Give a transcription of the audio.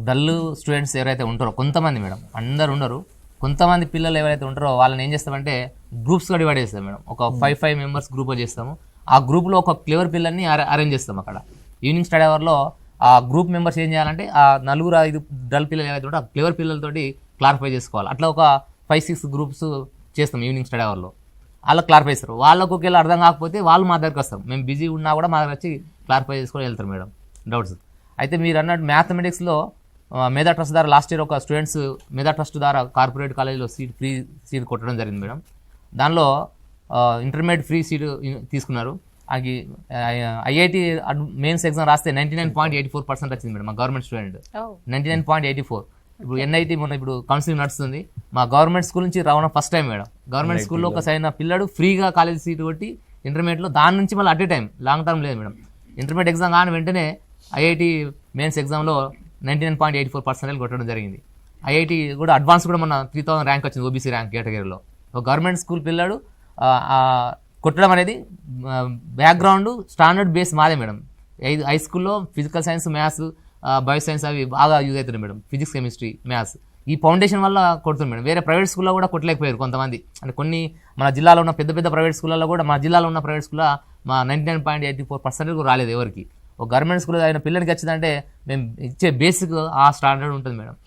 Dull students ఎవరైతే ఉంటారో కొంతమంది మేడం, అందరు ఉండరు, కొంతమంది పిల్లలు ఎవరైతే ఉంటారో వాళ్ళని ఏం చేస్తామంటే గ్రూప్స్గా డివైడ్ చేస్తాం మేడం. ఒక 5 మెంబర్స్ గ్రూప్ చేస్తాము. ఆ గ్రూప్లో ఒక క్లెవర్ పిల్లల్ని అరేంజ్ చేస్తాం. అక్కడ ఈవినింగ్ స్టడీ అవర్లో ఆ గ్రూప్ మెంబర్స్ ఏం చేయాలంటే ఆ 4-5 డల్ పిల్లలు ఏవైతే ఉంటే ఆ క్లెవర్ పిల్లలతోటి క్లారిఫై చేసుకోవాలి. అట్లా ఒక 5-6 గ్రూప్స్ చేస్తాం ఈవినింగ్ స్టడీ అవర్లో. వాళ్ళకి క్లారిఫై చేస్తారు. వాళ్ళకు ఒకవేళ అర్థం కాకపోతే వాళ్ళు మా దగ్గరికి వస్తారు. మేము బిజీ ఉన్నా కూడా మా దగ్గర వచ్చి క్లారిఫై చేసుకొని వెళ్తారు మేడం డౌట్స్. అయితే మీరు అన్నట్టు మ్యాథమెటిక్స్లో మేధా ట్రస్ట్ ద్వారా లాస్ట్ ఇయర్ ఒక స్టూడెంట్స్ మేధా ట్రస్ట్ ద్వారా కార్పొరేట్ కాలేజీలో ఫ్రీ సీట్ కొట్టడం జరిగింది మేడం. దానిలో ఇంటర్మీడియట్ ఫ్రీ సీట్ తీసుకున్నారు. అది ఐఐటి మెయిన్స్ ఎగ్జామ్ రాస్తే 99.84% వచ్చింది మేడం మా గవర్నమెంట్ స్టూడెంట్. 99.84. ఇప్పుడు ఎన్ఐటి మొన్న ఇప్పుడు కౌన్సిలింగ్ నడుస్తుంది. మా గవర్నమెంట్ స్కూల్ నుంచి రావడం ఫస్ట్ టైం మేడం. గవర్నమెంట్ స్కూల్లో ఒక సైన్ పిల్లడు ఫ్రీగా కాలేజ్ సీట్ కొట్టి ఇంటర్మీడియట్లో దాని నుంచి మళ్ళీ at a time long term లేదు మేడం. ఇంటర్మీడియట్ ఎగ్జామ్ కానీ వెంటనే ఐఐటి మెయిన్స్ ఎగ్జామ్లో 99.84% కొట్టడం జరిగింది. ఐఐటి కూడా అడ్వాన్స్ కూడా మన 3000 ర్యాంక్ వచ్చింది ఓబీసీ ర్యాంక్ కేటగిరీలో. ఒక గవర్నమెంట్ స్కూల్ పిల్లాడు కొట్టడం అనేది బ్యాక్గ్రౌండ్ స్టాండర్డ్ బేస్ మాదే మేడం. హై స్కూల్లో physical science, maths, bio science అవి బాగా యూజ్ అవుతుంది మేడం. ఫిజిక్స్, కెమిస్ట్రీ, మ్యాథ్స్ ఈ ఫౌండేషన్ వల్ల కొడుతుంది మేడం. వేరే ప్రైవేట్ స్కూల్లో కూడా కొట్టలేకపోయారు కొంతమంది. అంటే కొన్ని మన జిల్లాలో ఉన్న పెద్ద పెద్ద ప్రైవేట్ స్కూళ్ళలో కూడా మా జిల్లాలో ఉన్న ప్రైవేట్ స్కూల్లో మా 99.84% రాలేదు ఎవరికి. ఒక గవర్నమెంట్ స్కూల్ అయిన పిల్లలకి వచ్చిందంటే మేము ఇచ్చే బేసిక్ ఆ స్టాండర్డ్ ఉంటుంది మేడం.